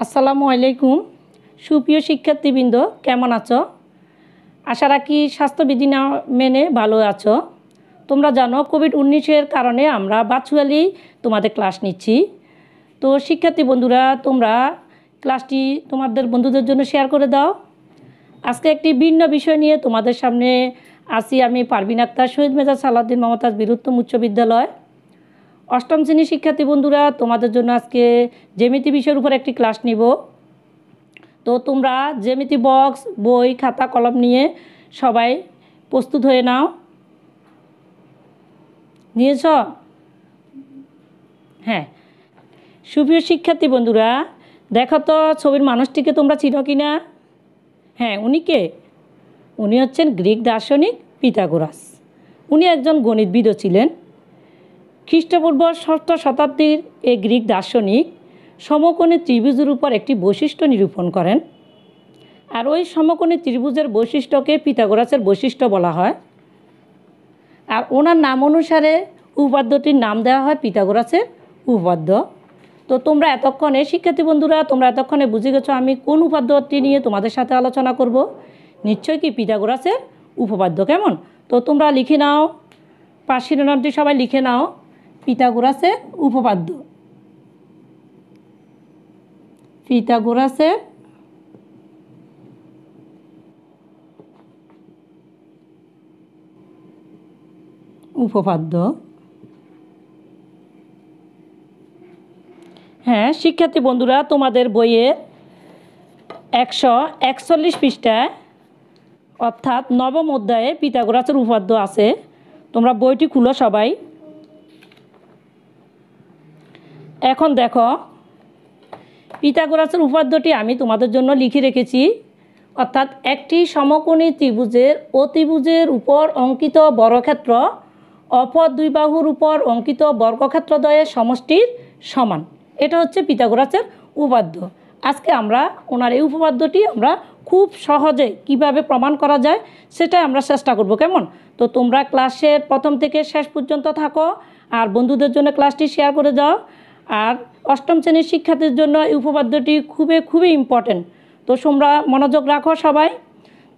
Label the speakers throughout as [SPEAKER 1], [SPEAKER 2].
[SPEAKER 1] আসসালামু আলাইকুম সুপ্রিয় শিক্ষার্থীবৃন্দ, কেমন আছো? আশা রাখি স্বাস্থ্যবিধি না মেনে ভালো আছো। তোমরা জানো কোভিড-19 কারণে আমরা ভার্চুয়ালি তোমাদের ক্লাস নিচ্ছি। তো শিক্ষার্থী বন্ধুরা, তোমরা ক্লাসটি তোমাদের বন্ধুদের জন্য শেয়ার করে দাও। আজকে একটি ভিন্ন বিষয় নিয়ে তোমাদের সামনে আসি আমি, পারভিন আক্তার, শহীদ মেজর সালাউদ্দিন মমতাজ বীরুত্তম উচ্চ বিদ্যালয়। অষ্টম শ্রেণীর শিক্ষার্থী বন্ধুরা, তোমাদের জন্য আজকে জ্যামিতি বিষয়ের উপর একটি ক্লাস নিব। তো তোমরা জ্যামিতি বক্স, বই, খাতা, কলম নিয়ে সবাই প্রস্তুত হয়ে নাও। নিয়েছ? হ্যাঁ। সুপ্রিয় শিক্ষার্থী বন্ধুরা, দেখো তো ছবির মানুষটিকে তোমরা চিনো কি না? হ্যাঁ, উনি কে? উনি হচ্ছেন গ্রিক দার্শনিক পিথাগোরাস। উনি একজন গণিতবিদও ছিলেন। খ্রিস্টপূর্ব 6ষ্ঠ শতাব্দীর এই গ্রিক দার্শনিক সমকোণী ত্রিভুজের উপর একটি বৈশিষ্ট্য নিরূপণ করেন। আর ওই সমকোণী ত্রিভুজের বৈশিষ্ট্যকে পিথাগোরাসের বৈশিষ্ট্য বলা হয়। আর ওনার নাম অনুসারে উপপাদ্যটির নাম দেওয়া হয় পিথাগোরাসের উপপাদ্য। তো তোমরা এতক্ষণে শিক্ষার্থী বন্ধুরা, তোমরা এতক্ষণে বুঝে গেছো আমি কোন উপপাদ্যটি নিয়ে তোমাদের সাথে আলোচনা করব। নিশ্চয়ই কি পিথাগোরাসের উপপাদ্য। কেমন? তো তোমরা লিখে নাও, শিরোনামটি সবাই লিখে নাও, পিথাগোরাসের উপপাদ্য। পিথাগোরাসের উপপাদ্য। হ্যাঁ শিক্ষার্থী বন্ধুরা, তোমাদের বইয়ে 141 পৃষ্ঠায় অর্থাৎ নবম অধ্যায়ে পিথাগোরাসের উপপাদ্য আছে। তোমরা বইটি খুলো সবাই। এখন দেখো, পিথাগোরাসের উপপাদ্যটি আমি তোমাদের জন্য লিখে রেখেছি। অর্থাৎ একটি সমকোণী ত্রিভুজের অতিভুজের উপর অঙ্কিত বর্গক্ষেত্র অপর দুই বাহুর উপর অঙ্কিত বর্গক্ষেত্রদ্বয়ের সমষ্টির সমান। এটা হচ্ছে পিথাগোরাসের উপপাদ্য। আজকে আমরা ওনার এই উপপাদ্যটি আমরা খুব সহজে কিভাবে প্রমাণ করা যায় সেটা আমরা চেষ্টা করব। কেমন? তো তোমরা ক্লাসের প্রথম থেকে শেষ পর্যন্ত থাকো আর বন্ধুদের জন্য ক্লাসটি শেয়ার করে যাও। আর অষ্টম শ্রেণীর শিক্ষার্থীর জন্য এই উপপাদ্যটি খুবই ইম্পর্টেন্ট। তো তোমরা মনোযোগ রাখো সবাই।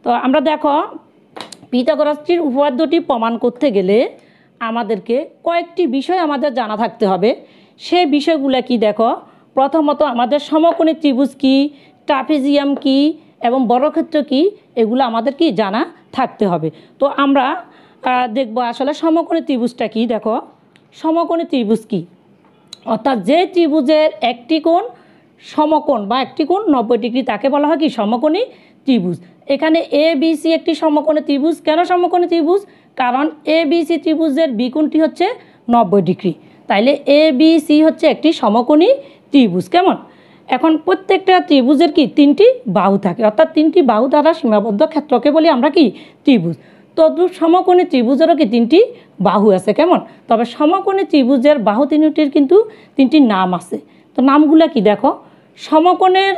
[SPEAKER 1] তো আমরা দেখো, পিথাগোরাসটির উপপাদ্যটি প্রমাণ করতে গেলে আমাদেরকে কয়েকটি বিষয় আমাদের জানা থাকতে হবে। সেই বিষয়গুলো কি দেখো, প্রথমত আমাদের সমকোণী ত্রিভুজ কী, ট্রাপিজিয়াম কী এবং বর্গক্ষেত্র কী, এগুলো আমাদের কি জানা থাকতে হবে। তো আমরা দেখব আসলে সমকোণী ত্রিভুজটা কী। দেখো, সমকোণী ত্রিভুজ কী? অর্থাৎ যে ত্রিভুজের একটি কোণ সমকোণ বা একটি কোণ 90 ডিগ্রি তাকে বলা হয় কি সমকোণী ত্রিভুজ। এখানে ABC একটি সমকোণী ত্রিভুজ। কেন সমকোণী ত্রিভুজ? কারণ ABC ত্রিভুজের বিকোণটি হচ্ছে 90 ডিগ্রি। তাইলে ABC হচ্ছে একটি সমকোণী ত্রিভুজ। কেমন? এখন প্রত্যেকটা ত্রিভুজের কি 3টি বাহু থাকে, অর্থাৎ 3টি বাহু দ্বারা সীমাবদ্ধ ক্ষেত্রকে বলি আমরা কি ত্রিভুজ। তদ্রূপ সমকোণী ত্রিভুজেরও কি 3টি বাহু আছে। কেমন? তবে সমকোণী ত্রিভুজের বাহু 3টির কিন্তু 3টি নাম আছে। তো নামগুলো কি দেখো, সমকোণের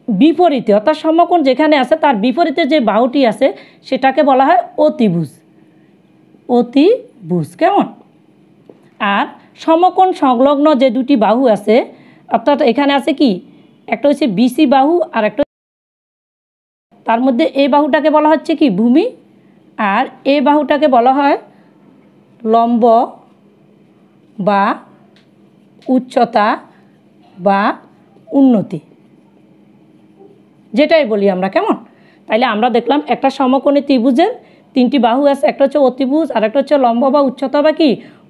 [SPEAKER 1] বিপরীতে অর্থাৎ সমকোণ যেখানে আছে তার বিপরীতে যে বাহুটি আছে সেটাকে বলা হয় অতিভুজ। অতিভুজ। কেমন? আর সমকোণ সংলগ্ন যে দুটি বাহু আছে, অর্থাৎ এখানে আছে কি একটা হচ্ছে BC বাহু আর একটা, তার মধ্যে এই বাহুটাকে বলা হচ্ছে কি ভূমি আর এই বাহুটাকে বলা হয় লম্ব বা উচ্চতা বা উন্নতি, যেটাই বলি আমরা। কেমন? তাইলে আমরা দেখলাম একটা সমকোণী ত্রিভুজের 3টি বাহু আছে, একটা হচ্ছে অতিভুজ, আর একটা হচ্ছে লম্ব বা উচ্চতা বা কি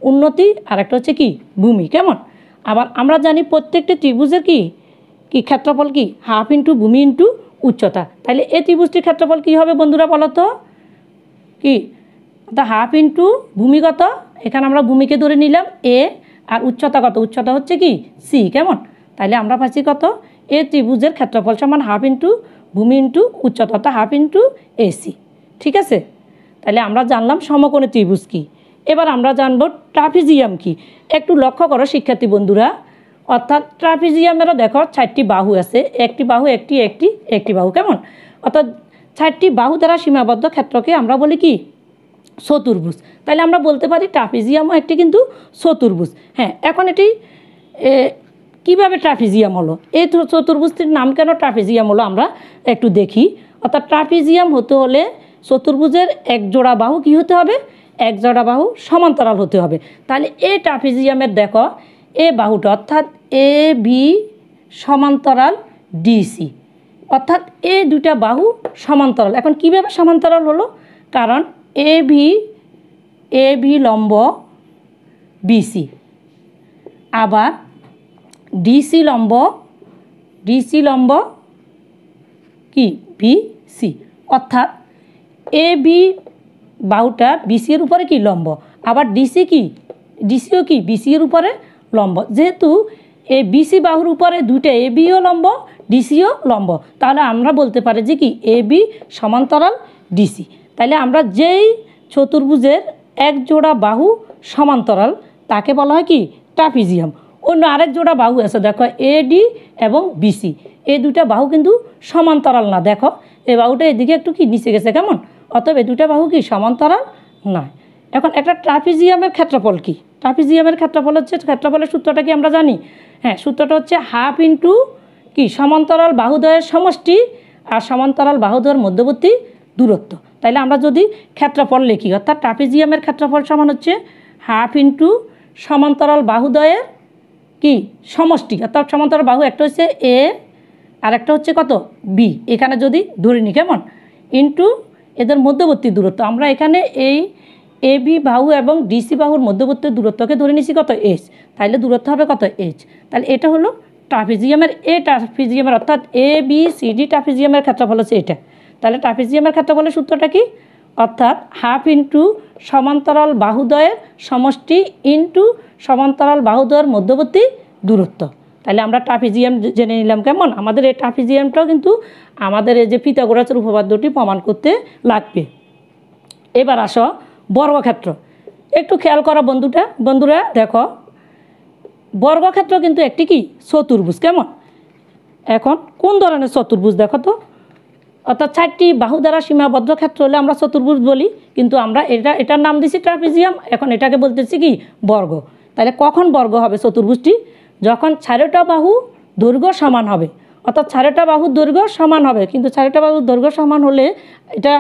[SPEAKER 1] উন্নতি, আর একটা হচ্ছে কি ভূমি। কেমন? আবার আমরা জানি প্রত্যেকটি ত্রিভুজের কি কি ক্ষেত্রফল কি হাফ ইন্টু ভূমি ইন্টু উচ্চতা। তাইলে এই ত্রিভুজটির ক্ষেত্রফল কী হবে বন্ধুরা বলো তো? কি হাফ ইন্টু ভূমি কত? এখানে আমরা ভূমিকে ধরে নিলাম A, আর উচ্চতা কত? উচ্চতা হচ্ছে কি C। কেমন? তাইলে আমরা পাচ্ছি কত? এই ত্রিভুজের ক্ষেত্রফল সমান হাফ ইন্টু ভূমি ইন্টু উচ্চতা, অর্থাৎ হাফ ইন্টু AC। ঠিক আছে? তাহলে আমরা জানলাম সমকোণী ত্রিভুজ কী। এবার আমরা জানবো ট্রাপিজিয়াম কী। একটু লক্ষ্য করো শিক্ষার্থী বন্ধুরা, অর্থাৎ ট্রাপিজিয়ামেরও দেখো 4টি বাহু আছে, একটি বাহু একটি বাহু। কেমন? অর্থাৎ 4টি বাহু দ্বারা সীমাবদ্ধ ক্ষেত্রকে আমরা বলি কি চতুর্ভুজ। তাহলে আমরা বলতে পারি ট্রাপিজিয়ামও একটি কিন্তু চতুর্ভুজ। হ্যাঁ, এখন এটি কিভাবে ট্রাপিজিয়াম হলো? এই চতুর্ভুজটির নাম কেন ট্রাপিজিয়াম হলো আমরা একটু দেখি। অর্থাৎ ট্রাপিজিয়াম হতে হলে চতুর্ভুজের এক জোড়া বাহু কী হতে হবে? এক জোড়া বাহু সমান্তরাল হতে হবে। তাহলে এই ট্রাপিজিয়ামের দেখো এ বাহুটা অর্থাৎ এ বি সমান্তরাল ডিসি, অর্থাৎ এই দুটা বাহু সমান্তরাল। এখন কিভাবে সমান্তরাল হলো? কারণ এ ভি লম্ব বিসি, আবার ডিসি লম্ব কি বিসি, অর্থাৎ এ বি বাহুটা বিসির উপরে কি লম্ব, আবার ডিসিও কি বিসির উপরে লম্ব। যেহেতু এই বিসি বাহুর উপরে দুটো এ বিও লম্ব ডিসিও লম্ব, তাহলে আমরা বলতে পারি যে কি এ বি সমান্তরাল ডিসি। তাহলে আমরা যেই চতুর্ভুজের এক জোড়া বাহু সমান্তরাল তাকে বলা হয় কি ট্রাপিজিয়াম। অন্য আরেক জোড়া বাহু আছে দেখো এডি এবং বিসি, এই দুটা বাহু কিন্তু সমান্তরাল না। দেখো এই বাহুটা এদিকে একটু কি নিচে গেছে কেমন, অতএব এই দুটা বাহু কি সমান্তরাল নয়। এখন একটা ট্রাপিজিয়ামের ক্ষেত্রফল কি? ট্রাপিজিয়ামের ক্ষেত্রফল হচ্ছে, ক্ষেত্রফলের সূত্রটা কি আমরা জানি? হ্যাঁ, সূত্রটা হচ্ছে হাফ ইন্টু কি সমান্তরাল বাহুদ্বয়ের সমষ্টি আর সমান্তরাল বাহুদ্বয়ের মধ্যবর্তী দূরত্ব। তাইলে আমরা যদি ক্ষেত্রফল লিখি অর্থাৎ ট্রাপিজিয়ামের ক্ষেত্রফল সমান হচ্ছে হাফ ইন্টু সমান্তরাল বাহুদ্বয়ের কি সমষ্টি, অর্থাৎ সমান্তরাল বাহু একটা হচ্ছে এ আর একটা হচ্ছে কত বি, এখানে যদি ধরে নিই কেমন, ইন্টু এদের মধ্যবর্তী দূরত্ব। আমরা এখানে এই এ বি বাহু এবং ডিসি বাহুর মধ্যবর্তী দূরত্বকে ধরে নিছি কত এইচ, তাইলে দূরত্ব হবে কত এইচ। তাহলে এটা হলো ট্রাপিজিয়ামের অর্থাৎ এ বি সি ডি ট্রাপিজিয়ামের ক্ষেত্রফল হচ্ছে এটা। তাহলে ট্রাপিজিয়ামের ক্ষেত্রফলের সূত্রটা কি? অর্থাৎ হাফ ইন্টু সমান্তরাল বাহুদ্বয়ের সমষ্টি ইন্টু সমান্তরাল বাহুদ্বয়ের মধ্যবর্তী দূরত্ব। তাহলে আমরা ট্রাপিজিয়াম জেনে নিলাম কেমন। আমাদের এই ট্রাপিজিয়ামটাও কিন্তু আমাদের এই যে পিথাগোরাসের উপপাদ্যটি প্রমাণ করতে লাগবে। এবার আসো বর্গক্ষেত্র। একটু খেয়াল করো বন্ধুরা দেখো বর্গক্ষেত্র কিন্তু একটি কি চতুর্ভুজ কেমন। এখন কোন ধরনের চতুর্ভুজ দেখো তো, অর্থাৎ 4টি বাহু দ্বারা সীমাবদ্ধ ক্ষেত্র হলে আমরা চতুর্ভুজ বলি, কিন্তু আমরা এটার নাম দিছি ট্রাপিজিয়াম, এখন এটাকে বলতেছি কি বর্গ। তাহলে কখন বর্গ হবে চতুর্ভুজটি? যখন 4টা বাহু দৈর্ঘ্য সমান হবে, অর্থাৎ 4টা বাহুর দৈর্ঘ্য সমান হবে, কিন্তু 4টা বাহুর দৈর্ঘ্য সমান হলে এটা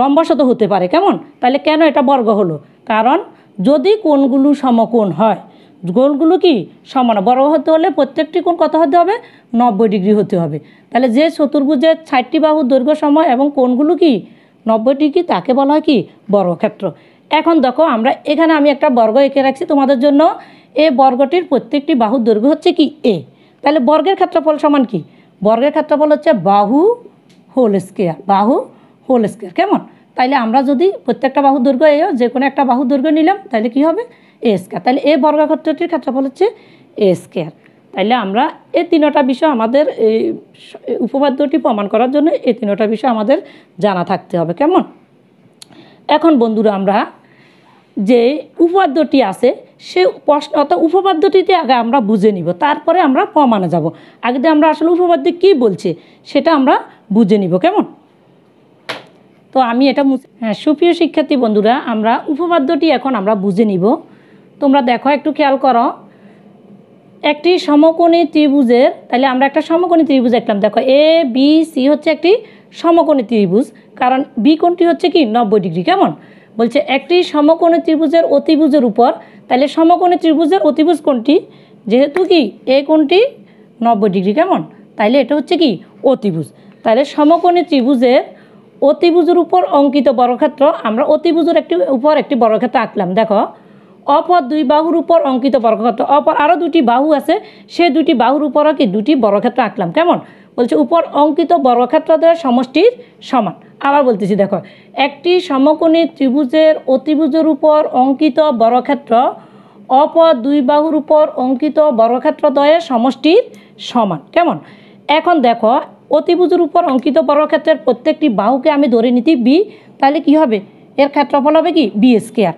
[SPEAKER 1] রম্বশত হতে পারে কেমন। তাহলে কেন এটা বর্গ হলো? কারণ যদি কোণগুলো সমকোণ হয়, কোণগুলো কি সমান, বর্গ হতে হলে প্রত্যেকটি কোণ কত হতে হবে? 90 ডিগ্রি হতে হবে। তাহলে যে চতুর্ভুজের 4টি বাহুর দৈর্ঘ্য সময় এবং কোণগুলো কি 90 ডিগ্রি তাকে বলা হয় কি বর্গক্ষেত্র। এখন দেখো আমরা এখানে আমি একটা বর্গ এঁকে রাখছি তোমাদের জন্য। এই বর্গটির প্রত্যেকটি বাহুর দৈর্ঘ্য হচ্ছে কি এ। তাহলে বর্গের ক্ষেত্রফল সমান কি? বর্গের ক্ষেত্রফল হচ্ছে বাহু হোল স্কোয়ার কেমন। তাইলে আমরা যদি প্রত্যেকটা বাহুর দৈর্ঘ্য এ, যে কোনো একটা বাহুর দৈর্ঘ্য নিলাম, তাহলে কি হবে এ স্কোয়ার। তাহলে এই বর্গক্ষেত্রটির ক্ষেত্রফল হচ্ছে এ স্কোয়ার। তাইলে আমরা এই 3টা বিষয় আমাদের এই উপপাদ্যটি প্রমাণ করার জন্য এই 3টা বিষয় আমাদের জানা থাকতে হবে কেমন। এখন বন্ধুরা আমরা যে উপপাদ্যটি আছে সে প্রশ্ন অর্থাৎ উপপাদ্যটিতে আগে আমরা বুঝে নিব, তারপরে আমরা প্রমাণে যাব। আগে আমরা আসলে উপপাদ্য কী বলছে সেটা আমরা বুঝে নিব কেমন। তো আমি এটা সুপ্রিয় শিক্ষার্থী বন্ধুরা, আমরা উপপাদ্যটি এখন আমরা বুঝে নিব। তোমরা দেখো একটু খেয়াল করো, একটি সমকোণী ত্রিভুজের, তাহলে আমরা একটা সমকোণী ত্রিভুজ দেখলাম। দেখো এ বি সি হচ্ছে একটি সমকোণী ত্রিভুজ, কারণ বি কোণটি হচ্ছে কি 90 ডিগ্রি কেমন। বলছে একটি সমকোণী ত্রিভুজের অতিভুজের উপর, তাহলে সমকোণী ত্রিভুজের অতিভুজ কোণটি যেহেতু কি এই কোণটি 90 ডিগ্রি কেমন, তাইলে এটা হচ্ছে কি অতিভুজ। তাহলে সমকোণী ত্রিভুজের অতিভুজের উপর অঙ্কিত বর্গক্ষেত্র, আমরা অতিভুজের উপর একটি বর্গক্ষেত্র আঁকলাম। দেখো অপর 2 বাহুর উপর অঙ্কিত বর্গক্ষেত্র, অপর আরও 2টি বাহু আছে, সেই 2টি বাহুর উপরও কি 2টি বর্গক্ষেত্র আঁকলাম কেমন। বলছে উপর অঙ্কিত বর্গক্ষেত্রদ্বয়ের সমষ্টির সমান। আবার বলতেছি দেখো একটি সমকোণী ত্রিভুজের অতিভুজের উপর অঙ্কিত বর্গক্ষেত্র অপর 2 বাহুর উপর অঙ্কিত বর্গক্ষেত্রদ্বয়ের সমষ্টির সমান কেমন। এখন দেখো অতিভুজের উপর অঙ্কিত বর্গক্ষেত্রের প্রত্যেকটি বাহুকে আমি ধরে নিতে বি, তাহলে কি হবে এর ক্ষেত্রফল হবে কি বি স্কোয়ার।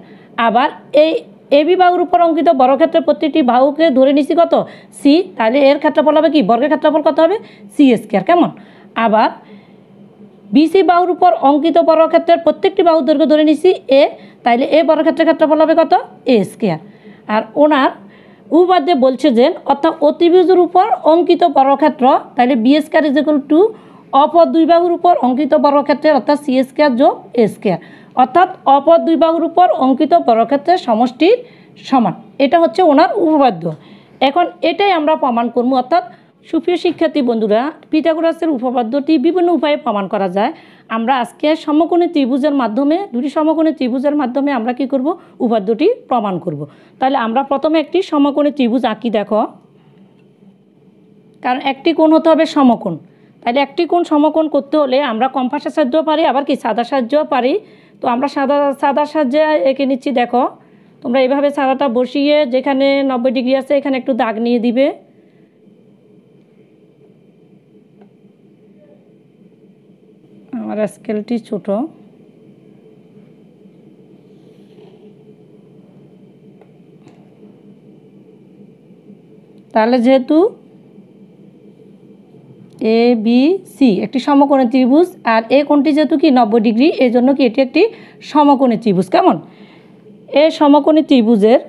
[SPEAKER 1] আবার এই এবি বাহুর উপর অঙ্কিত বর্গক্ষেত্রের প্রত্যেকটি বাহুকে ধরে নিছি কত সি, তাহলে এর ক্ষেত্রফল হবে কি বর্গের ক্ষেত্রফল কত হবে সি স্কোয়ার কেমন। আবার বিসি বাহুর উপর অঙ্কিত বর্গক্ষেত্রের প্রত্যেকটি বাহুর দৈর্ঘ্য ধরে নিছি এ, তাইলে এ বর্গক্ষেত্রের ক্ষেত্রফল হবে কত এ স্কোয়ার। আর ওনার উপপাদ্যে বলছে যে অর্থাৎ অতিভুজের উপর অঙ্কিত বর্গক্ষেত্র, তাহলে B square is equal to অপর দুই বাহুর উপর অঙ্কিত বর্গক্ষেত্রের অর্থাৎ সি স্কয়ার যোগ এ স্কয়ার, অর্থাৎ অপর দুই বাহুর উপর অঙ্কিত বর্গক্ষেত্রের সমষ্টির সমান। এটা হচ্ছে ওনার উপপাদ্য। এখন এটাই আমরা প্রমাণ করব। অর্থাৎ সুপ্রিয় শিক্ষার্থী বন্ধুরা, পিথাগোরাসের উপপাদ্যটি বিভিন্ন উপায়ে প্রমাণ করা যায়। আমরা আজকে সমকোণী ত্রিভুজের মাধ্যমে, দুটি সমকোণী ত্রিভুজের মাধ্যমে আমরা কি করব, উপপাদ্যটি প্রমাণ করব। তাহলে আমরা প্রথমে একটি সমকোণী ত্রিভুজ আঁকি। দেখো, কারণ একটি কোণ হতে হবে সমকোণ। তাহলে একটি কোণ সমকোণ করতে হলে আমরা কম্পাসের সাহায্যও পারি, আবার কি সাদার সাহায্যও পারি। তো আমরা সাদার সাহায্যে এঁকে নিচ্ছি। দেখো, তোমরা এইভাবে সাদাটা বসিয়ে যেখানে 90 ডিগ্রি আছে এখানে একটু দাগ নিয়ে দিবে। আমার স্কেলটি ছোট, তাহলে যেহেতু এ বি সি একটি সমকোণী ত্রিভুজ, আর এই কোণটি যেহেতু কি 90 ডিগ্রি, এই জন্য কি এটি একটি সমকোণী ত্রিভুজ। কেমন? এই সমকোণী ত্রিভুজের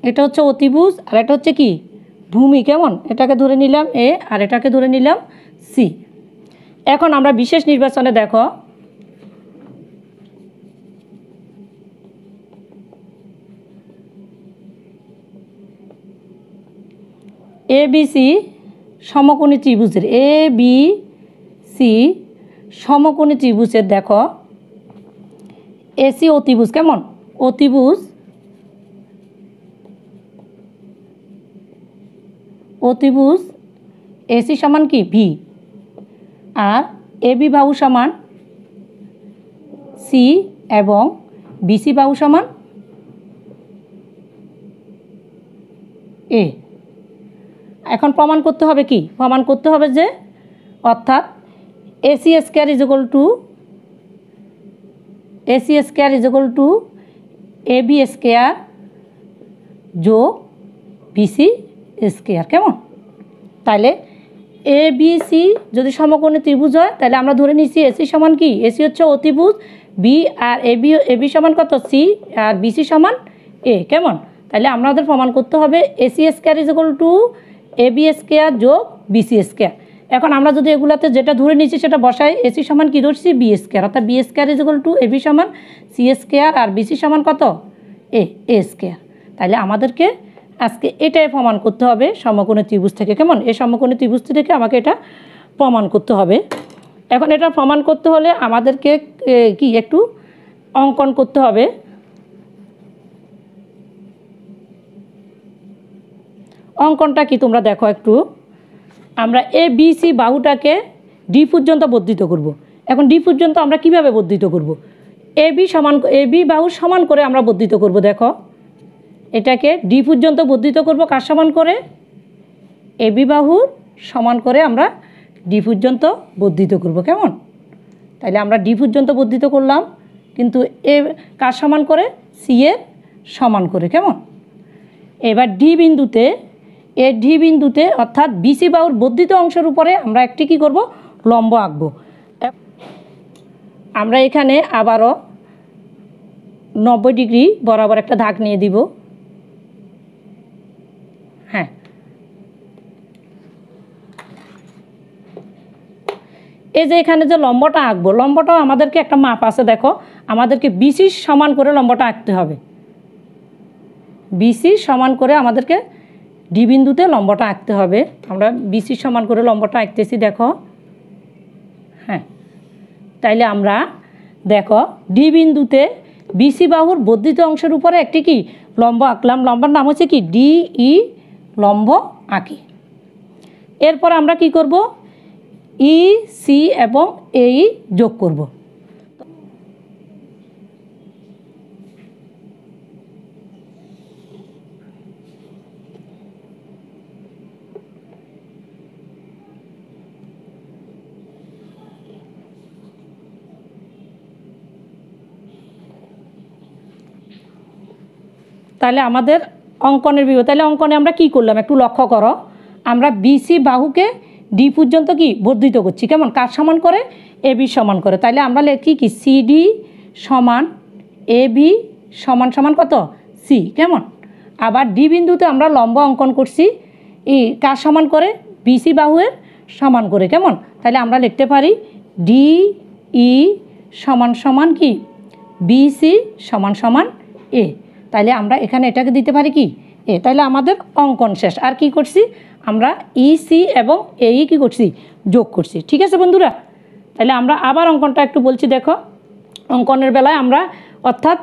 [SPEAKER 1] এটা হচ্ছে অতিভুজ, আর এটা হচ্ছে কি ভূমি। কেমন? এটাকে ধরে নিলাম এ, আর এটাকে ধরে নিলাম সি। এখন আমরা বিশেষ নির্বাচনে দেখো, এ বি সি সমকোণী ত্রিভুজের, এ বি সি সমকোণী ত্রিভুজের দেখো এসি অতিভুজ। কেমন? অতিভুজ, অতিভুজ এসি সমান কি ভি, আর এ বি বাহু সমান সি এবং বিসি বাহু সমান এ। এখন প্রমাণ করতে হবে কি? প্রমাণ করতে হবে যে অর্থাৎ AC square is equal to A B square যোগ বিসি স্কয়ার। কেমন? তাহলে এ বি সি যদি সমকোণী ত্রিভুজ হয়, তাহলে আমরা ধরে নিচ্ছি এসি সমান কি, এসি হচ্ছে অতিভুজ, বি আর এ বি সমান কত, সি, আর বিসি সমান এ। কেমন? তাহলে আমাদের প্রমাণ করতে হবে AC square is equal to A B square যোগ বিসি স্কয়ার। এখন আমরা যদি এগুলাতে যেটা ধরে নিচ্ছি সেটা বসাই, এসি সমান কি ধরছি, বি স্কয়ার, অর্থাৎ B square is equal to A B সমান সি স্কয়ার, আর বিসি সমান কত, এ স্কয়ার। তাহলে আমাদেরকে আজকে এটাই প্রমাণ করতে হবে সমকোণী ত্রিভুজ থেকে। কেমন? এই সমকোণী ত্রিভুজ থেকে আমাকে এটা প্রমাণ করতে হবে। এখন এটা প্রমাণ করতে হলে আমাদেরকে কি একটু অঙ্কন করতে হবে। অঙ্কনটা কি তোমরা দেখো একটু। আমরা এ বি সি বাহুটাকে ডি পর্যন্ত বর্ধিত করব। এখন ডি পর্যন্ত আমরা কিভাবে বর্ধিত করব? এ বি বাহুর সমান করে আমরা বর্ধিত করব। দেখো, এটাকে ডি পর্যন্ত বর্ধিত করব কার সমান করে, এ বি বাহুর সমান করে আমরা ডি পর্যন্ত বর্ধিত করব। কেমন? তাহলে আমরা ডি পর্যন্ত বর্ধিত করলাম, কিন্তু এ কার সমান করে, সি এর সমান করে। কেমন? এবার ডি বিন্দুতে অর্থাৎ বিসি বাহুর বর্ধিত অংশের উপরে আমরা একটি কি করব, লম্ব আঁকবো। আমরা এখানে আবারও 90 ডিগ্রি বরাবর একটা দাগ নিয়ে দিব। হ্যাঁ, এই যে এখানে যে লম্বটা আঁকবো, লম্বটাও আমাদেরকে একটা মাপ আছে। দেখো, আমাদেরকে বিসি সমান করে লম্বটা আঁকতে হবে। বিসি সমান করে আমাদেরকে ডি বিন্দুতে লম্বটা আঁকতে হবে। আমরা বিসি সমান করে লম্বটা আঁকতেছি। দেখো, হ্যাঁ, তাইলে আমরা দেখো ডি বিন্দুতে বিসি বাহুর বর্ধিত অংশের উপরে একটি কি লম্ব আঁকলাম। লম্বার নাম হচ্ছে কি, ডি ই লম্ব আঁকি। এরপর আমরা কি করব, ই সি এবং এই যোগ করব। তাহলে আমাদের অঙ্কনের বিভাগ, তাহলে অঙ্কনে আমরা কি করলাম একটু লক্ষ্য করো। আমরা বিসি বাহুকে ডি পর্যন্ত কি বর্ধিত করছি। কেমন? কার সমান করে, এ বি সমান করে। তাহলে আমরা লিখি কি, সিডি সমান এ বি সমান সমান কত, সি। কেমন? আবার ডি বিন্দুতে আমরা লম্ব অঙ্কন করছি কার সমান করে, বিসি বাহুয়ের সমান করে। কেমন? তাহলে আমরা লিখতে পারি ডি ই সমান সমান কি বিসি সমান সমান এ। তাহলে আমরা এখানে এটাকে দিতে পারি কি এ। তাহলে আমাদের অঙ্কন শেষ। আর কি করছি আমরা ইসি এবং এই কি করছি যোগ করছি। ঠিক আছে বন্ধুরা? তাহলে আমরা আবার অঙ্কনটা একটু বলছি। দেখো অঙ্কনের বেলায় আমরা অর্থাৎ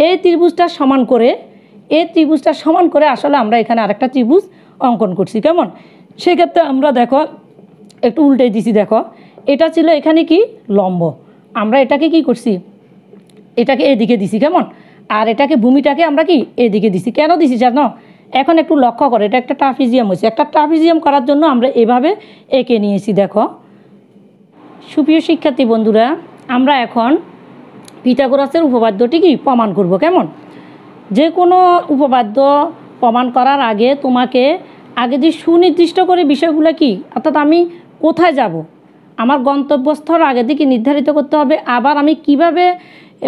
[SPEAKER 1] এই ত্রিভুজটা সমান করে এই ত্রিভুজটা সমান করে আসলে আমরা এখানে আরেকটা ত্রিভুজ অঙ্কন করছি। কেমন? সেক্ষেত্রে আমরা দেখো একটু উল্টে দিছি। দেখো এটা ছিল এখানে কি লম্ব, আমরা এটাকে কি করছি এটাকে এদিকে দিছি। কেমন? আর এটাকে ভূমিটাকে আমরা কি এদিকে দিছি। কেন দিছি জানো? এখন একটু লক্ষ্য করো, এটা একটা ট্রাপিজিয়াম হয়েছে। একটা ট্রাপিজিয়াম করার জন্য আমরা এভাবে এঁকে নিয়েছি। দেখো সুপ্রিয় শিক্ষার্থী বন্ধুরা, আমরা এখন পিথাগোরাসের উপপাদ্যটি কি প্রমাণ করব। কেমন? যে কোনো উপপাদ্য প্রমাণ করার আগে তোমাকে আগে যে সুনির্দিষ্ট করে বিষয়গুলো কি, অর্থাৎ আমি কোথায় যাব, আমার গন্তব্যস্থল আগে থেকে নির্ধারিত করতে হবে। আবার আমি কিভাবে,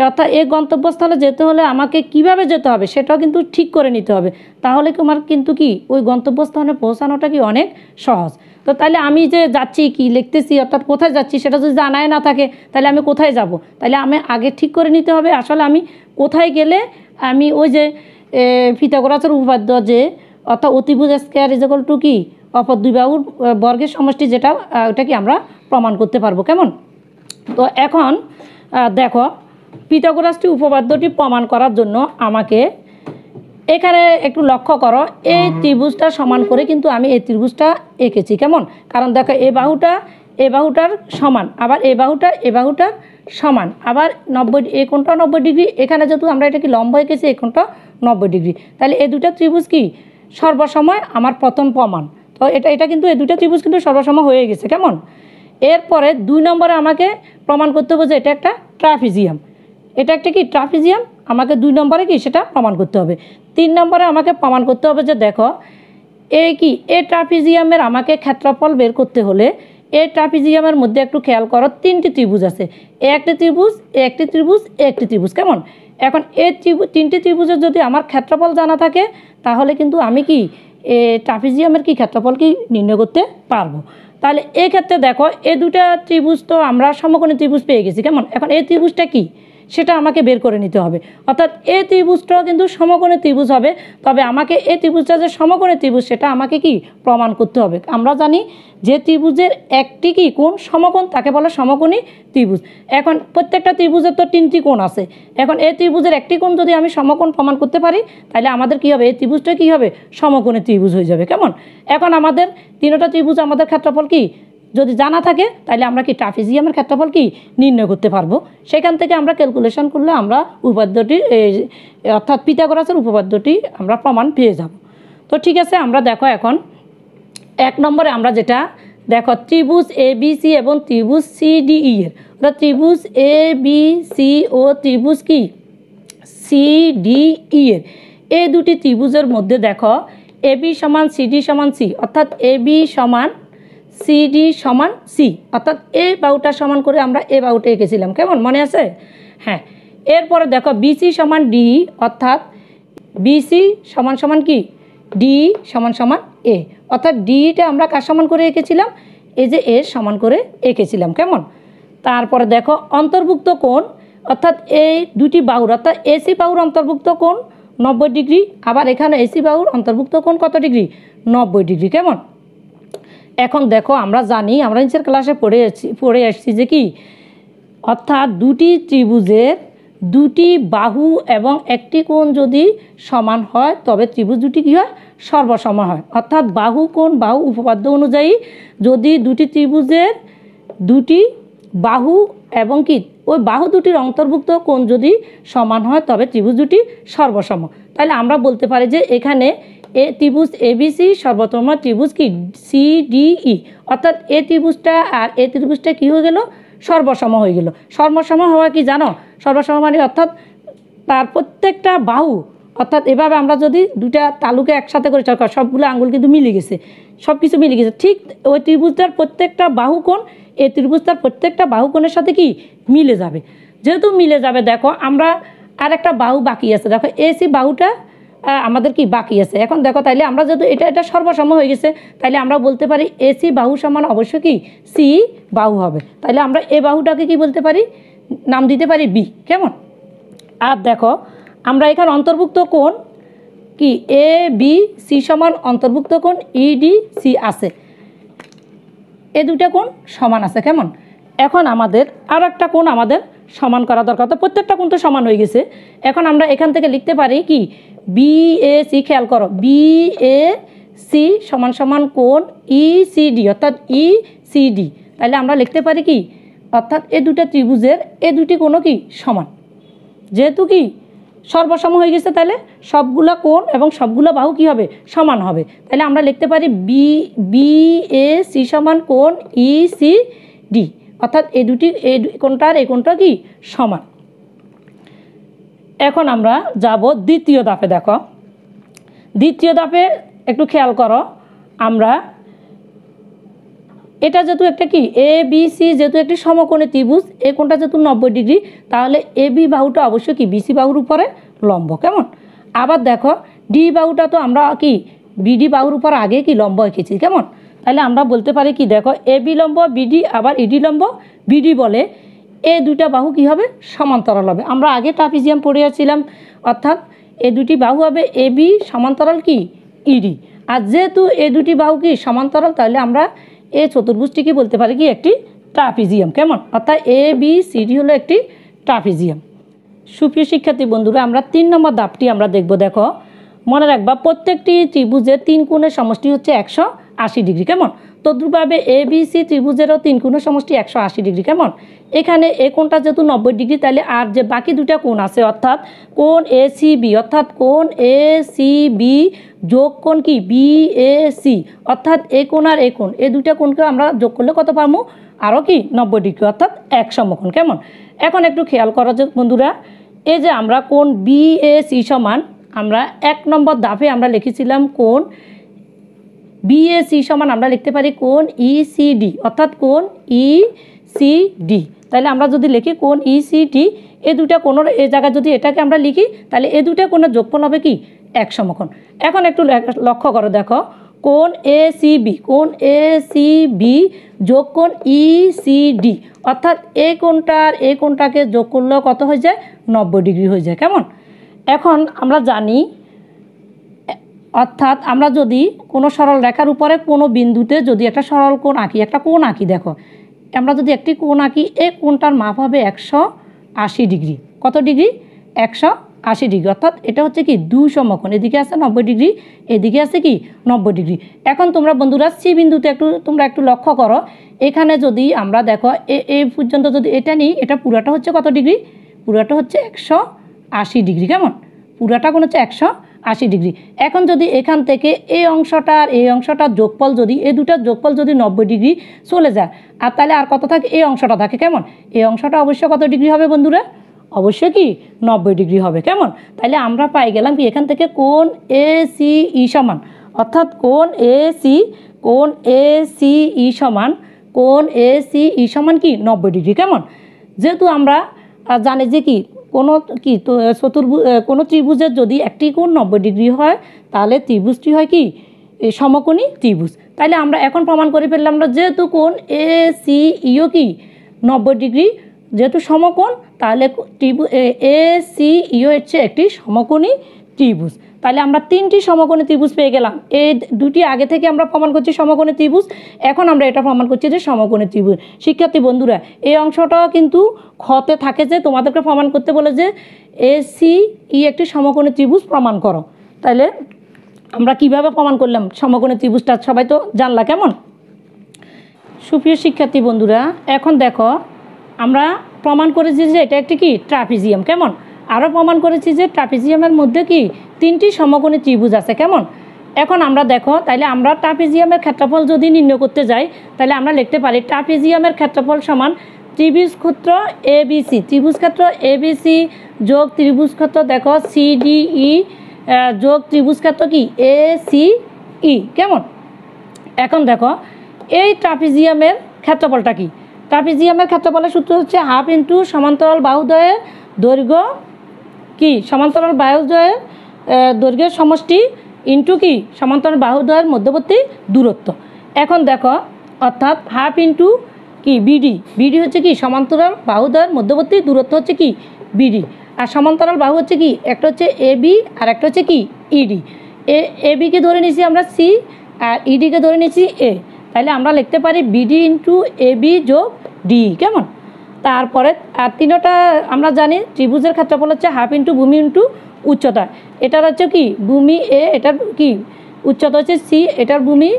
[SPEAKER 1] অর্থাৎ এই গন্তব্যস্থলে যেতে হলে আমাকে কিভাবে যেতে হবে সেটাও কিন্তু ঠিক করে নিতে হবে। তাহলে তোমার কিন্তু কি ওই গন্তব্যস্থলে পৌঁছানোটা কি অনেক সহজ। তো তাহলে আমি যে যাচ্ছি কি লিখতেছি, অর্থাৎ কোথায় যাচ্ছি সেটা যদি জানাই না থাকে তাহলে আমি কোথায় যাব। তাহলে আমি আগে ঠিক করে নিতে হবে আসলে আমি কোথায় গেলে আমি ওই যে পিথাগোরাসের উপপাদ্য যে অর্থাৎ অতিভুজ স্কয়ার ইজ ইকুয়াল টু কি অপর দুই বাহুর বর্গের সমষ্টি, যেটা ওটা কি আমরা প্রমাণ করতে পারবো। কেমন? তো এখন দেখো পিথাগোরাসটি উপপাদ্যটি প্রমাণ করার জন্য আমাকে এখানে একটু লক্ষ্য করো, এই ত্রিভুজটা সমান করে কিন্তু আমি এই ত্রিভুজটা এঁকেছি। কেমন? কারণ দেখো এই বাহুটার সমান, আবার এই বাহুটার সমান, আবার 90 এই কোণটা 90 ডিগ্রি। এখানে যেহেতু আমরা এটা কি লম্ব এঁকেছি, এই কোণটা 90 ডিগ্রি। তাহলে এই দুটা ত্রিভুজ কি সর্বসময় আমার প্রথম প্রমাণ। তো এটা কিন্তু এই দুটা ত্রিভুজ কিন্তু সর্বসময় হয়ে গেছে। কেমন? এরপরে 2 নম্বরে আমাকে প্রমাণ করতে হবে যে এটা একটা ট্রাপিজিয়াম। এটা একটা কি ট্রাপিজিয়াম, আমাকে 2 নম্বরে কি সেটা প্রমাণ করতে হবে। 3 নম্বরে আমাকে প্রমাণ করতে হবে যে দেখো এই ট্রাপিজিয়ামের আমাকে ক্ষেত্রফল বের করতে হলে এই ট্রাপিজিয়ামের মধ্যে একটু খেয়াল করো 3টি ত্রিভুজ আছে। একটি ত্রিভুজ, একটি ত্রিভুজ, একটি ত্রিভুজ। কেমন? এখন এই 3টি ত্রিভুজের যদি আমার ক্ষেত্রফল জানা থাকে তাহলে কিন্তু আমি কি ট্রাপিজিয়ামের কি ক্ষেত্রফল কি নির্ণয় করতে পারবো। তাহলে এই ক্ষেত্রে দেখো এই দুটা ত্রিভুজ তো আমরা সমকোণী ত্রিভুজ পেয়ে গেছি। কেমন? এখন এই ত্রিভুজটা কি সেটা আমাকে বের করে নিতে হবে। অর্থাৎ এই ত্রিভুজটাও কিন্তু সমকোণী ত্রিভুজ হবে, তবে আমাকে এই ত্রিভুজটা যে সমকোণী ত্রিভুজ সেটা আমাকে কি প্রমাণ করতে হবে। আমরা জানি যে ত্রিভুজের একটি কি কোণ সমকোণ তাকে বলে সমকোণী ত্রিভুজ। এখন প্রত্যেকটা ত্রিভুজের তো 3টি কোণ আছে। এখন এই ত্রিভুজের একটি কোণ যদি আমি সমকোণ প্রমাণ করতে পারি তাহলে আমাদের কি হবে, এই ত্রিভুজটা কি হবে সমকোণী ত্রিভুজ হয়ে যাবে। কেমন? এখন আমাদের 3টা ত্রিভুজ আমাদের ক্ষেত্রফল কি যদি জানা থাকে তাহলে আমরা কি ট্রাপিজিয়ামের ক্ষেত্রফল কি নির্ণয় করতে পারবো। সেখান থেকে আমরা ক্যালকুলেশন করলে আমরা উপপাদ্যটি অর্থাৎ পিথাগোরাসের উপপাদ্যটি আমরা প্রমাণ পেয়ে যাব। তো ঠিক আছে, আমরা দেখো এখন 1 নম্বরে আমরা যেটা দেখো ত্রিভুজ এ বি সি এবং ত্রিভুজ সি ডি ই এর, অর্থাৎ ত্রিভুজ এ বি সি ও ত্রিভুজ কি সি ডি ই এর এই দুটি ত্রিভুজের মধ্যে দেখো এ বি সমান সিডি সমান সি, অর্থাৎ এ বি সমান সিডি সমান সি, অর্থাৎ এই বাহুটা সমান করে আমরা এই বাহুটা এঁকেছিলাম। কেমন? মনে আছে? হ্যাঁ। এরপরে দেখো বিসি সমান ডি, অর্থাৎ বিসি সমান সমান কি ডি সমান সমান এ, অর্থাৎ ডিটা আমরা কার সমান করে এঁকেছিলাম, এই যে এর সমান করে এঁকেছিলাম। কেমন? তারপরে দেখো অন্তর্ভুক্ত কোণ, অর্থাৎ এই দুটি বাহুর অর্থাৎ এসি বাহুর অন্তর্ভুক্ত কোণ 90 ডিগ্রি, আবার এখানে এসি বাহুর অন্তর্ভুক্ত কোণ কত ডিগ্রি 90 ডিগ্রি। কেমন? এখন দেখো আমরা জানি, আমরা নিচের ক্লাসে পড়ে আসছি যে কি অর্থাৎ দুটি ত্রিভুজের দুটি বাহু এবং একটি কোণ যদি সমান হয় তবে ত্রিভুজ দুটি কী হয় সর্বসম হয়। অর্থাৎ বাহু কোণ বাহু উপপাদ্য অনুযায়ী যদি দুটি ত্রিভুজের দুটি বাহু এবং কি ওই বাহু দুটির অন্তর্ভুক্ত কোণ যদি সমান হয় তবে ত্রিভুজ দুটি সর্বসম। তাহলে আমরা বলতে পারি যে এখানে এ ত্রিভুজ এবিসি সর্বতম ত্রিভুজ কি সিডিই, অর্থাৎ এ ত্রিভুজটা আর এ ত্রিভুজটা কী হয়ে গেল সর্বসম হয়ে গেল। সর্বসম হওয়া কি জানো? সর্বসম মানে অর্থাৎ তার প্রত্যেকটা বাহু, অর্থাৎ এভাবে আমরা যদি দুটা তালুকে একসাথে করে সবগুলো আঙ্গুল কিন্তু মিলে গেছে, সব কিছু মিলে গেছে, ঠিক ওই ত্রিভুজটার প্রত্যেকটা বাহু কোণ এই ত্রিভুজটার প্রত্যেকটা বাহু কোণের সাথে কি মিলে যাবে। যেহেতু মিলে যাবে দেখো আমরা আর একটা বাহু বাকি আছে, দেখো এসি বাহুটা আমাদের কি বাকি আছে। এখন দেখো তাইলে আমরা যেহেতু এটা সর্বসম হয়ে গেছে, তাইলে আমরা বলতে পারি এসি বাহু সমান অবশ্যই কি সি বাহু হবে। তাইলে আমরা এ বাহুটাকে কি বলতে পারি, নাম দিতে পারি বি। কেমন? আর দেখো আমরা এখানে অন্তর্ভুক্ত কোণ কি এ বি সি সমান অন্তর্ভুক্ত কোণ ইডি সি আছে, এ দুটা কোণ সমান আছে। কেমন? এখন আমাদের আর একটা কোণ আমাদের সমান করা দরকার। তো প্রত্যেকটা কোণ তো সমান হয়ে গেছে। এখন আমরা এখান থেকে লিখতে পারি কি বি এ সি, খেয়াল করো বি এ সি সমান সমান কোণ ই সি ডি অর্থাৎ ই সি ডি। তাহলে আমরা লিখতে পারি কি অর্থাৎ এ দুটা ত্রিভুজের এ দুটি কোণও কি সমান। যেহেতু কি সর্বসম হয়ে গেছে, তাহলে সবগুলা কোণ এবং সবগুলো বাহু কি হবে সমান হবে। তাহলে আমরা লিখতে পারি বি এ সি সমান কোণ ই সি ডি অর্থাৎ এই দুটি এই কোণটা আর এই কোণটা কি সমান। এখন আমরা যাব দ্বিতীয় ধাপে। দেখো দ্বিতীয় ধাপে একটু খেয়াল করো, আমরা এটা যেহেতু একটা কি এ বি সি যেহেতু একটি সমকোণী ত্রিভুজ, এই কোণটা যেহেতু 90 ডিগ্রি, তাহলে এ বি বাহুটা অবশ্যই কি বিসি বাহুর উপরে লম্ব। কেমন? আবার দেখো ডি বাহুটা তো আমরা কি বিডি বাহুর উপর আগে কি লম্ব এঁকেছি। কেমন? তাহলে আমরা বলতে পারি কি দেখো এ বি লম্ব বিডি আবার ইডি লম্ব বিডি বলে এই দুইটা বাহু কি হবে সমান্তরাল হবে। আমরা আগে ট্রাপিজিয়াম পড়েছিলাম, অর্থাৎ এই দুটি বাহু হবে এ বি সমান্তরাল কি ইডি। আর যেহেতু এই দুটি বাহু কি সমান্তরাল, তাহলে আমরা এই চতুর্ভুজটিকে বলতে পারি কি একটি ট্রাপিজিয়াম। কেমন? অর্থাৎ এ বি সি ডি হলো একটি ট্রাপিজিয়াম। সুপ্রিয় শিক্ষার্থী বন্ধুরা, আমরা 3 নম্বর ধাপটি আমরা দেখব। দেখো মনে রাখবা প্রত্যেকটি ত্রিভুজের 3 কোণের সমষ্টি হচ্ছে 180 ডিগ্রি। কেমন? তদ্রূপভাবে এ বি সি ত্রিভুজেরও 3 কোণের সমষ্টি 180 ডিগ্রি। কেমন? এখানে এই কোণটা যেহেতু 90 ডিগ্রি, তাহলে আর যে বাকি দুটা কোণ আছে অর্থাৎ কোণ এ সি বি অর্থাৎ কোণ এ সি বি যোগ কোণ কি বি এ সি অর্থাৎ এই কোণ আর এই কোণ, এই দুটা কোণকে আমরা যোগ করলে কত পাবো আরও কি 90 ডিগ্রি অর্থাৎ এক সমকোণ। কেমন? এখন একটু খেয়াল করা যে বন্ধুরা, এই যে আমরা কোণ বি এ সি সমান আমরা 1 নম্বর ধাপে আমরা লিখেছিলাম কোণ বি এ সি সমান আমরা লিখতে পারি কোণ ই সি ডি অর্থাৎ কোণ ই সি ডি। তাহলে আমরা যদি লিখি কোণ ই সি ডি, এই দুটা কোণের এই জায়গায় যদি এটাকে আমরা লিখি, তাহলে এই দুটা কোণের যোগফল হবে কি এক সমকোণ। এখন একটু লক্ষ্য করো, দেখো কোণ এ সি বি, কোণ এ সি বি যোগ কোণ ই সি ডি অর্থাৎ এই কোণটার এই কোণটাকে যোগ করলেও কত হয়ে যায় 90 ডিগ্রি হয়ে যায়। কেমন? এখন আমরা জানি অর্থাৎ আমরা যদি কোনো সরল রেখার উপরে কোনো বিন্দুতে যদি একটা সরল কোণ আঁকি, একটা কোণ আঁকি, দেখো আমরা যদি একটি কোণ আঁকি, এই কোণটার মাপ হবে 180 ডিগ্রি। কত ডিগ্রি? 180 ডিগ্রি অর্থাৎ এটা হচ্ছে কি 2 সমকোণ। এদিকে আছে 90 ডিগ্রি, এদিকে আছে কি 90 ডিগ্রি। এখন তোমরা বন্ধুরা সি বিন্দুতে তোমরা একটু লক্ষ্য করো, এখানে যদি আমরা দেখো এই পর্যন্ত যদি এটা নিই, এটা পুরাটা হচ্ছে কত ডিগ্রি? পুরাটা হচ্ছে 180 ডিগ্রি। কেমন? পুরাটা কোণ হচ্ছে 180 ডিগ্রি। এখন যদি এখান থেকে এই অংশটার এই অংশটার যোগফল যদি এই দুটার যোগফল যদি 90 ডিগ্রি চলে যায়, আর তাহলে আর কত থাকে? এই অংশটা থাকে। কেমন? এই অংশটা অবশ্যই কত ডিগ্রি হবে বন্ধুরা? অবশ্যই কি 90 ডিগ্রি হবে। কেমন? তাহলে আমরা পাই গেলাম কি এখান থেকে কোণ এ সি ই সমান অর্থাৎ কোণ এ সি ই সমান কোণ এ সি ই সমান কি 90 ডিগ্রি। কেমন? যেহেতু আমরা জানি যে কি কোনো ত্রিভুজের যদি একটি কোণ 90 ডিগ্রি হয়, তাহলে ত্রিভুজটি হয় কি সমকোণী ত্রিভুজ। তাহলে আমরা এখন প্রমাণ করে ফেললাম আমরা যেহেতু কোণ এ সি ইও কি 90 ডিগ্রি, যেহেতু সমকোণ, তাহলে এ সি ইও হচ্ছে একটি সমকোণী ত্রিভুজ। তাহলে আমরা 3টি সমকোণী ত্রিভুজ পেয়ে গেলাম। এই দুটি আগে থেকে আমরা প্রমাণ করছি সমকোণী ত্রিভুজ, এখন আমরা এটা প্রমাণ করছি যে সমকোণী ত্রিভুজ। শিক্ষার্থী বন্ধুরা, এই অংশটাও কিন্তু খতে থাকে যে তোমাদেরকে প্রমাণ করতে বলে যে এ সি ই একটি সমকোণী ত্রিভুজ প্রমাণ করো। তাহলে আমরা কিভাবে প্রমাণ করলাম সমকোণী ত্রিভুজটা সবাই তো জানলা। কেমন? সুপ্রিয় শিক্ষার্থী বন্ধুরা, এখন দেখো আমরা প্রমাণ করেছি যে এটা একটি কি ট্রাপিজিয়াম। কেমন? আরও প্রমাণ করেছি যে ট্রাপিজিয়ামের মধ্যে কি 3টি সমকোণী ত্রিভুজ আছে। কেমন? এখন আমরা দেখো তাইলে আমরা ট্রাপিজিয়ামের ক্ষেত্রফল যদি নির্ণয় করতে যাই, তাহলে আমরা লিখতে পারি ট্রাপিজিয়ামের ক্ষেত্রফল সমান ত্রিভুজ ক্ষেত্র এ বি সি, ত্রিভুজ ক্ষেত্র এ বি সি যোগ ত্রিভুজ ক্ষেত্র দেখো সি ডি ই যোগ ত্রিভুজ ক্ষেত্র কি এ সি ই। কেমন? এখন দেখো এই ট্রাপিজিয়ামের ক্ষেত্রফলটা কি? ট্রাপিজিয়ামের ক্ষেত্রফলের সূত্র হচ্ছে ½ সমান্তরাল বাহুদ্বয়ের দৈর্ঘ্য কি সমান্তরাল বাহুদ্বয়ের দৈর্ঘ্যের সমষ্টি ইন্টু কি সমান্তরাল বাহুদ্বয়ের মধ্যবর্তী দূরত্ব। এখন দেখো অর্থাৎ হাফ ইন্টু কি বিডি, বিডি হচ্ছে কি সমান্তরাল বাহুদ্বয়ের মধ্যবর্তী দূরত্ব হচ্ছে কি বিডি, আর সমান্তরাল বাহু হচ্ছে কি একটা হচ্ছে এবি আর একটা হচ্ছে কি ইডি। এবিকে ধরে নিয়েছি আমরা সি আর ইডিকে ধরে নিয়েছি এ, তাহলে আমরা লিখতে পারি বিডি ইন্টু এবি যোগ ডি। কেমন? তারপরে আর তিনটা আমরা জানি ত্রিভুজের ক্ষেত্রফল হচ্ছে হাফ ইন্টু ভূমি ইন্টু উচ্চতা। এটার হচ্ছে কি ভূমি এ, এটার কি উচ্চতা হচ্ছে সি, এটার ভূমি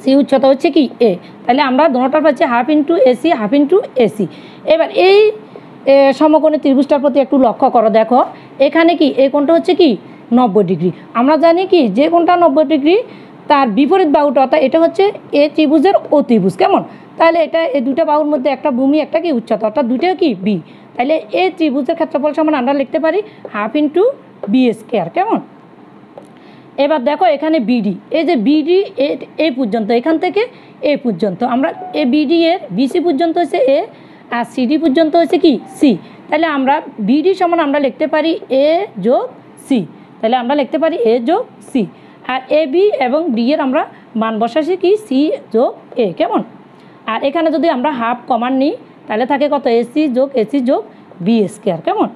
[SPEAKER 1] সি, উচ্চতা হচ্ছে কি এ, তাহলে আমরা দুটোটার পাচ্ছি half into AC half into AC. এবার এই সমকোণী ত্রিভুজটার প্রতি একটু লক্ষ্য করো, দেখো এখানে কি এই কোণটা হচ্ছে কি 90 ডিগ্রি। আমরা জানি কি যে কোণটা 90 ডিগ্রি তার বিপরীত বাহুটা অর্থাৎ এটা হচ্ছে এ ত্রিভুজের অতিভুজ। কেমন? তাহলে এটা এই দুটো বাহুর মধ্যে একটা ভূমি একটা কি উচ্চতা অর্থাৎ দুটোই কি বি, তাহলে এই ত্রিভুজের ক্ষেত্রফল সমান আমরা লিখতে পারি হাফ ইন্টু বি স্কোয়ার। কেমন? এবার দেখো এখানে বিডি, এই যে বিডি এ পর্যন্ত, এখান থেকে এ পর্যন্ত আমরা এ বিডি এর বিসি পর্যন্ত হচ্ছে এ আর সিডি পর্যন্ত হচ্ছে কি সি, তাহলে আমরা বিডি সমান আমরা লিখতে পারি এ যোগ সি, তাহলে আমরা লিখতে পারি এ যোগ সি, আর এ বি এবং ডি এর আমরা মান বসাচ্ছি কি সি যোগ এ। কেমন? আর এখানে যদি আমরা হাফ কমান নিই তাহলে থাকে কত এসি যোগ বি স্কোয়ার। কেমন?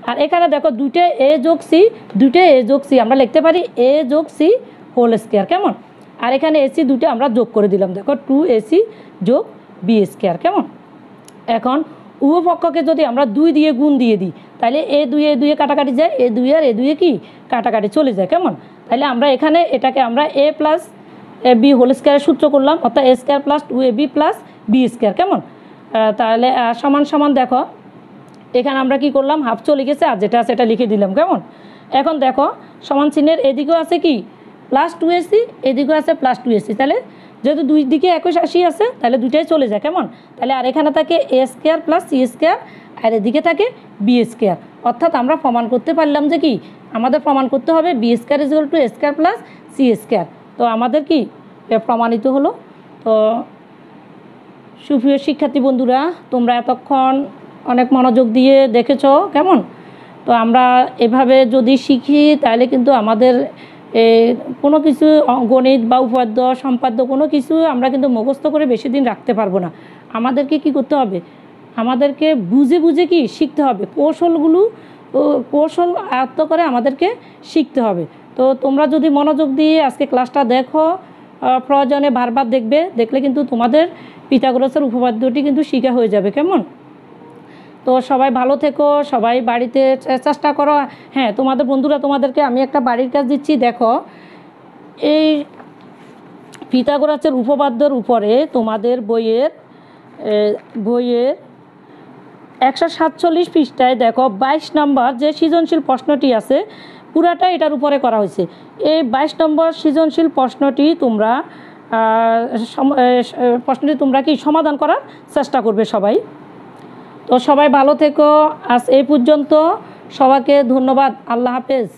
[SPEAKER 1] আর এখানে দেখো দুইটা এ যোগ সি, দুইটা এ যোগ সি আমরা লিখতে পারি এ যোগ সি হোল স্কোয়ার। কেমন? আর এখানে এসি দুটো আমরা যোগ করে দিলাম, দেখো 2ac যোগ বি স্কোয়ার। কেমন? এখন উভয় পক্ষকে যদি আমরা 2 দিয়ে গুণ দিয়ে দিই তাহলে এ দুয়ে কাটাকাটি যায়, এ দুই আর এ দুয়ে কি কাটাকাটি চলে যায়। কেমন? তাহলে আমরা এখানে এটাকে আমরা এ প্লাস বি হোল স্কোয়ারের সূত্র করলাম, অর্থাৎ A square plus 2ab plus B square. কেমন? তাহলে সমান সমান দেখো এখানে আমরা কি করলাম হাফ চলে গেছে আর যেটা আছে এটা লিখে দিলাম। কেমন? এখন দেখো সমান চিহ্নের এদিকেও আছে কি প্লাস 2ac, এদিকেও আছে প্লাস 2ac, তাহলে যেহেতু দুই দিকে 81 আছে তাহলে দুইটাই চলে যায়। কেমন? তাহলে আর এখানে থাকে এ স্কোয়ার প্লাস সি স্কোয়ার আর এদিকে থাকে বি স্কোয়ার, অর্থাৎ আমরা প্রমাণ করতে পারলাম যে কি আমাদের প্রমাণ করতে হবে B square is equal to A square plus C square. তো আমাদের কি প্রমাণিত হলো। তো সুপ্রিয় শিক্ষার্থী বন্ধুরা, তোমরা এতক্ষণ অনেক মনোযোগ দিয়ে দেখেছো। কেমন? তো আমরা এভাবে যদি শিখি তাহলে কিন্তু আমাদের কোনো কিছু গণিত বা উপাদ্য সম্পাদ্য কোনো কিছু আমরা কিন্তু মুখস্থ করে বেশি দিন রাখতে পারবো না। আমাদেরকে কি করতে হবে? আমাদেরকে বুঝে বুঝে কি শিখতে হবে, কৌশল আয়ত্ত করে আমাদেরকে শিখতে হবে। তো তোমরা যদি মনোযোগ দিয়ে আজকে ক্লাসটা দেখো, প্রয়োজনে বারবার দেখলে কিন্তু তোমাদের পিথাগোরাসের উপপাদ্যটি কিন্তু শিখা হয়ে যাবে। কেমন? তো সবাই ভালো থেকো, সবাই বাড়িতে চেষ্টা করো। হ্যাঁ, তোমাদের বন্ধুরা তোমাদেরকে আমি একটা বাড়ির কাজ দিচ্ছি। দেখো এই পিথাগোরাসের উপপাদ্যের উপরে তোমাদের বইয়ের 147 পৃষ্ঠায় দেখো 22 নম্বর যে সৃজনশীল প্রশ্নটি আছে পুরাটা এটার উপরে করা হয়েছে। এই 22 নম্বর সৃজনশীল প্রশ্নটি তোমরা কি সমাধান করার চেষ্টা করবে সবাই। তো সবাই ভালো থেকো, আজ এই পর্যন্ত, সবাইকে ধন্যবাদ, আল্লাহ হাফেজ।